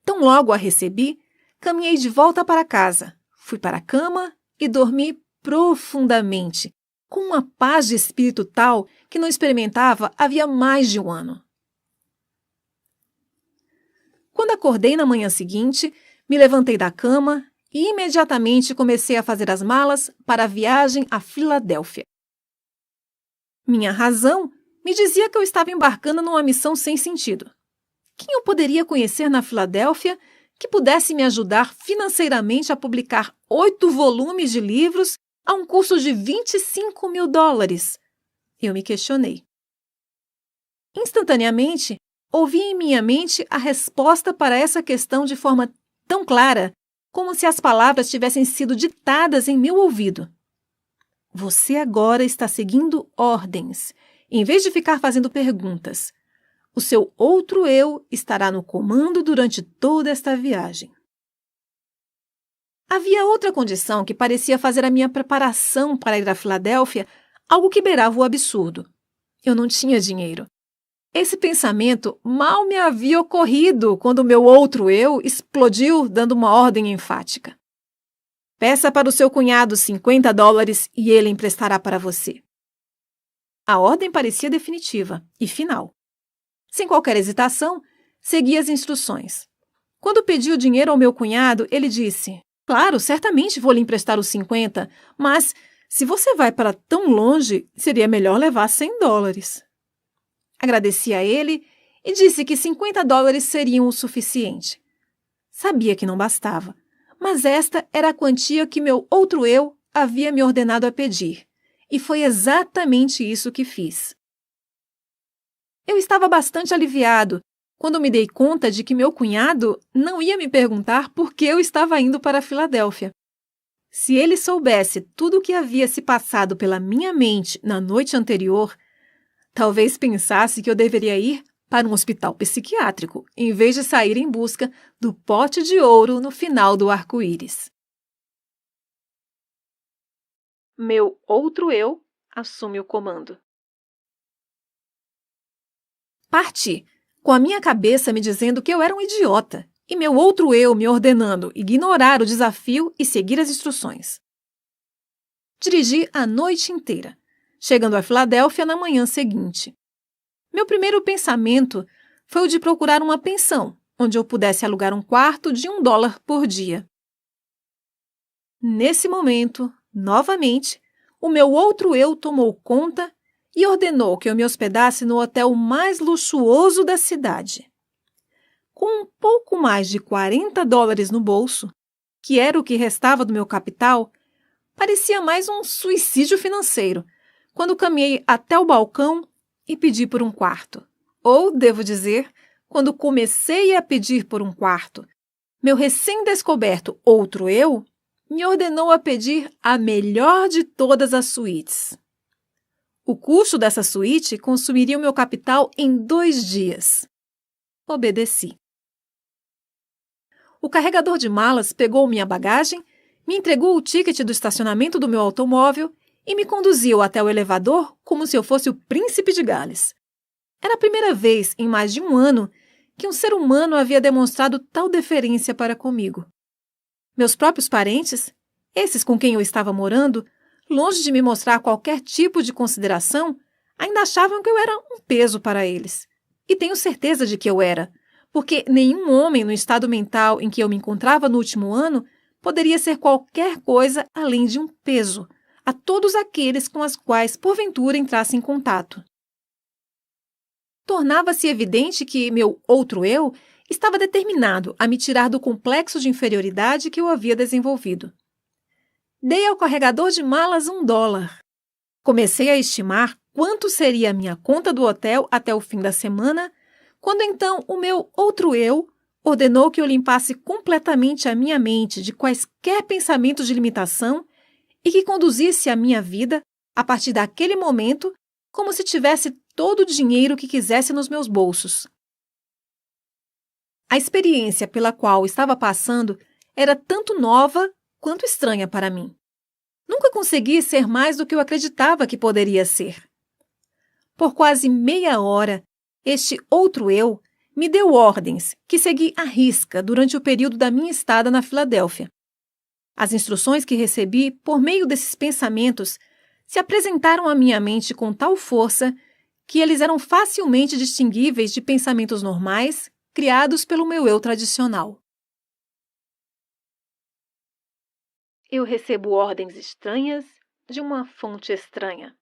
Tão logo a recebi, caminhei de volta para casa, fui para a cama e dormi profundamente, com uma paz de espírito tal que não experimentava havia mais de um ano. Quando acordei na manhã seguinte, me levantei da cama e imediatamente comecei a fazer as malas para a viagem à Filadélfia. Minha razão me dizia que eu estava embarcando numa missão sem sentido. Quem eu poderia conhecer na Filadélfia que pudesse me ajudar financeiramente a publicar 8 volumes de livros a um custo de $25.000? Eu me questionei. Instantaneamente, ouvi em minha mente a resposta para essa questão de forma tão clara, como se as palavras tivessem sido ditadas em meu ouvido. Você agora está seguindo ordens, em vez de ficar fazendo perguntas. O seu outro eu estará no comando durante toda esta viagem. Havia outra condição que parecia fazer a minha preparação para ir à Filadélfia algo que beirava o absurdo. Eu não tinha dinheiro. Esse pensamento mal me havia ocorrido quando o meu outro eu explodiu dando uma ordem enfática. Peça para o seu cunhado $50 e ele emprestará para você. A ordem parecia definitiva e final. Sem qualquer hesitação, segui as instruções. Quando pedi o dinheiro ao meu cunhado, ele disse: claro, certamente vou lhe emprestar os 50, mas se você vai para tão longe, seria melhor levar $100. Agradeci a ele e disse que $50 seriam o suficiente. Sabia que não bastava, mas esta era a quantia que meu outro eu havia me ordenado a pedir, e foi exatamente isso que fiz. Eu estava bastante aliviado quando me dei conta de que meu cunhado não ia me perguntar por que eu estava indo para a Filadélfia. Se ele soubesse tudo o que havia se passado pela minha mente na noite anterior, talvez pensasse que eu deveria ir para um hospital psiquiátrico, em vez de sair em busca do pote de ouro no final do arco-íris. Meu outro eu assume o comando. Parti, com a minha cabeça me dizendo que eu era um idiota e meu outro eu me ordenando ignorar o desafio e seguir as instruções. Dirigi a noite inteira, chegando a Filadélfia na manhã seguinte. Meu primeiro pensamento foi o de procurar uma pensão, onde eu pudesse alugar um quarto de $1 por dia. Nesse momento, novamente, o meu outro eu tomou conta e ordenou que eu me hospedasse no hotel mais luxuoso da cidade. Com um pouco mais de $40 no bolso, que era o que restava do meu capital, parecia mais um suicídio financeiro, quando caminhei até o balcão e pedi por um quarto. Ou, devo dizer, quando comecei a pedir por um quarto, meu recém-descoberto outro eu me ordenou a pedir a melhor de todas as suítes. O custo dessa suíte consumiria o meu capital em 2 dias. Obedeci. O carregador de malas pegou minha bagagem, me entregou o ticket do estacionamento do meu automóvel e me conduziu até o elevador como se eu fosse o príncipe de Gales. Era a primeira vez em mais de 1 ano que um ser humano havia demonstrado tal deferência para comigo. Meus próprios parentes, esses com quem eu estava morando, longe de me mostrar qualquer tipo de consideração, ainda achavam que eu era um peso para eles. E tenho certeza de que eu era, porque nenhum homem no estado mental em que eu me encontrava no último ano poderia ser qualquer coisa além de um peso a todos aqueles com as quais, porventura, entrasse em contato. Tornava-se evidente que meu outro eu estava determinado a me tirar do complexo de inferioridade que eu havia desenvolvido. Dei ao carregador de malas $1. Comecei a estimar quanto seria a minha conta do hotel até o fim da semana, quando então o meu outro eu ordenou que eu limpasse completamente a minha mente de quaisquer pensamentos de limitação e que conduzisse a minha vida, a partir daquele momento, como se tivesse todo o dinheiro que quisesse nos meus bolsos. A experiência pela qual estava passando era tanto nova quanto estranha para mim. Nunca consegui ser mais do que eu acreditava que poderia ser. Por quase meia hora, este outro eu me deu ordens que segui à risca durante o período da minha estada na Filadélfia. As instruções que recebi por meio desses pensamentos se apresentaram à minha mente com tal força que eles eram facilmente distinguíveis de pensamentos normais criados pelo meu eu tradicional. Eu recebo ordens estranhas de uma fonte estranha.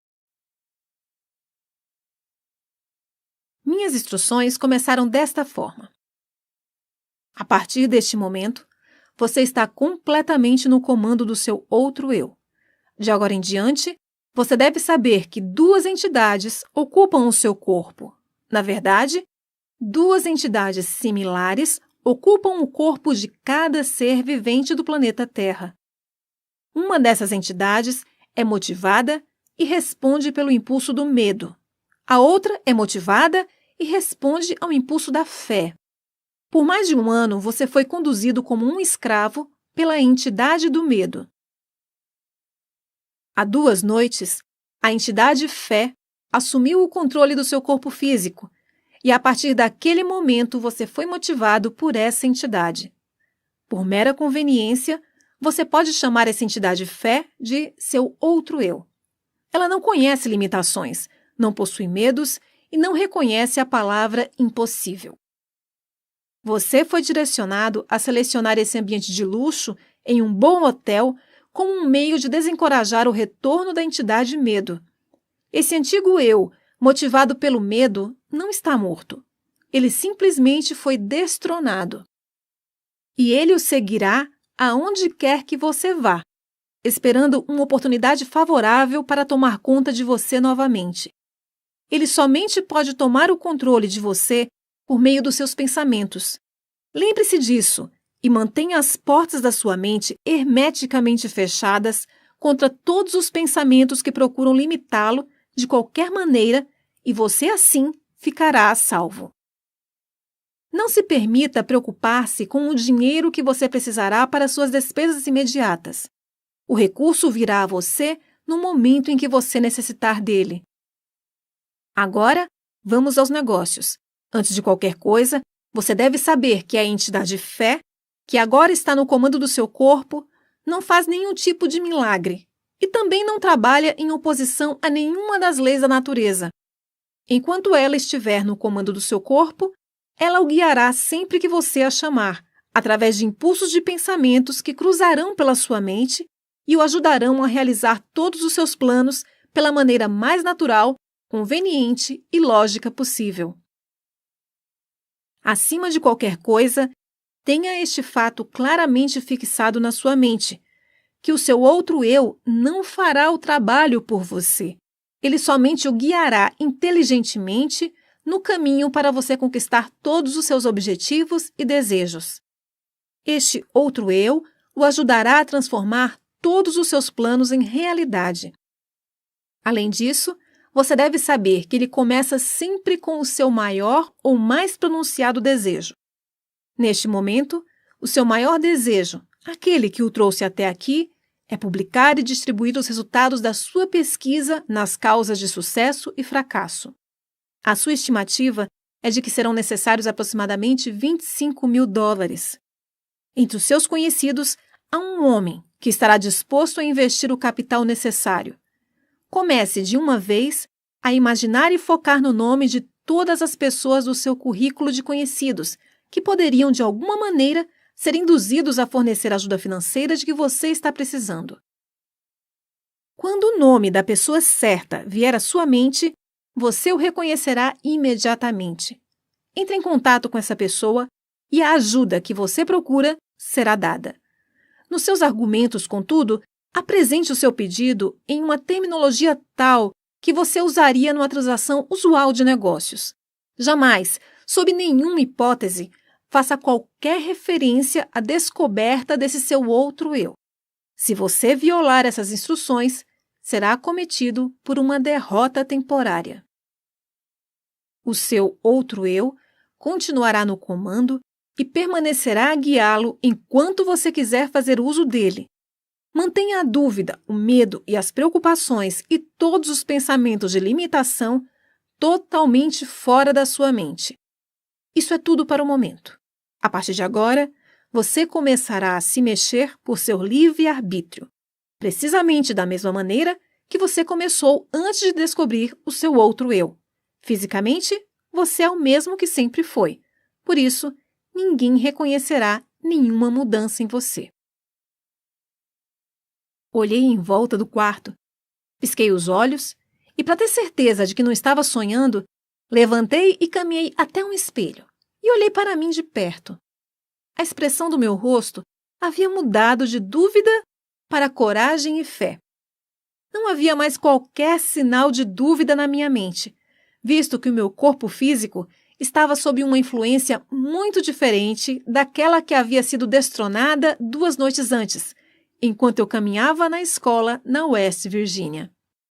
Minhas instruções começaram desta forma. A partir deste momento, você está completamente no comando do seu outro eu. De agora em diante, você deve saber que 2 entidades ocupam o seu corpo. Na verdade, 2 entidades similares ocupam o corpo de cada ser vivente do planeta Terra. Uma dessas entidades é motivada e responde pelo impulso do medo. A outra é motivada e responde ao impulso da fé. Por mais de 1 ano, você foi conduzido como um escravo pela entidade do medo. Há 2 noites, a entidade fé assumiu o controle do seu corpo físico e, a partir daquele momento, você foi motivado por essa entidade. Por mera conveniência, você pode chamar essa entidade fé de seu outro eu. Ela não conhece limitações, não possui medos e não reconhece a palavra impossível. Você foi direcionado a selecionar esse ambiente de luxo em um bom hotel como um meio de desencorajar o retorno da entidade medo. Esse antigo eu, motivado pelo medo, não está morto. Ele simplesmente foi destronado. E ele o seguirá aonde quer que você vá, esperando uma oportunidade favorável para tomar conta de você novamente. Ele somente pode tomar o controle de você por meio dos seus pensamentos. Lembre-se disso e mantenha as portas da sua mente hermeticamente fechadas contra todos os pensamentos que procuram limitá-lo de qualquer maneira e você, assim, ficará a salvo. Não se permita preocupar-se com o dinheiro que você precisará para suas despesas imediatas. O recurso virá a você no momento em que você necessitar dele. Agora, vamos aos negócios. Antes de qualquer coisa, você deve saber que a entidade fé, que agora está no comando do seu corpo, não faz nenhum tipo de milagre e também não trabalha em oposição a nenhuma das leis da natureza. Enquanto ela estiver no comando do seu corpo, ela o guiará sempre que você a chamar, através de impulsos de pensamentos que cruzarão pela sua mente e o ajudarão a realizar todos os seus planos pela maneira mais natural, conveniente e lógica possível. Acima de qualquer coisa, tenha este fato claramente fixado na sua mente, que o seu outro eu não fará o trabalho por você. Ele somente o guiará inteligentemente no caminho para você conquistar todos os seus objetivos e desejos. Este outro eu o ajudará a transformar todos os seus planos em realidade. Além disso, você deve saber que ele começa sempre com o seu maior ou mais pronunciado desejo. Neste momento, o seu maior desejo, aquele que o trouxe até aqui, é publicar e distribuir os resultados da sua pesquisa nas causas de sucesso e fracasso. A sua estimativa é de que serão necessários aproximadamente $25.000. Entre os seus conhecidos, há um homem que estará disposto a investir o capital necessário. Comece de uma vez a imaginar e focar no nome de todas as pessoas do seu currículo de conhecidos que poderiam, de alguma maneira, ser induzidos a fornecer a ajuda financeira de que você está precisando. Quando o nome da pessoa certa vier à sua mente, você o reconhecerá imediatamente. Entre em contato com essa pessoa e a ajuda que você procura será dada. Nos seus argumentos, contudo, apresente o seu pedido em uma terminologia tal que você usaria numa transação usual de negócios. Jamais, sob nenhuma hipótese, faça qualquer referência à descoberta desse seu outro eu. Se você violar essas instruções, será acometido por uma derrota temporária. O seu outro eu continuará no comando e permanecerá a guiá-lo enquanto você quiser fazer uso dele. Mantenha a dúvida, o medo e as preocupações e todos os pensamentos de limitação totalmente fora da sua mente. Isso é tudo para o momento. A partir de agora, você começará a se mexer por seu livre-arbítrio, precisamente da mesma maneira que você começou antes de descobrir o seu outro eu. Fisicamente, você é o mesmo que sempre foi. Por isso, ninguém reconhecerá nenhuma mudança em você. Olhei em volta do quarto, pisquei os olhos e, para ter certeza de que não estava sonhando, levantei e caminhei até um espelho e olhei para mim de perto. A expressão do meu rosto havia mudado de dúvida para coragem e fé. Não havia mais qualquer sinal de dúvida na minha mente, visto que o meu corpo físico estava sob uma influência muito diferente daquela que havia sido destronada 2 noites antes, enquanto eu caminhava na escola na West Virginia.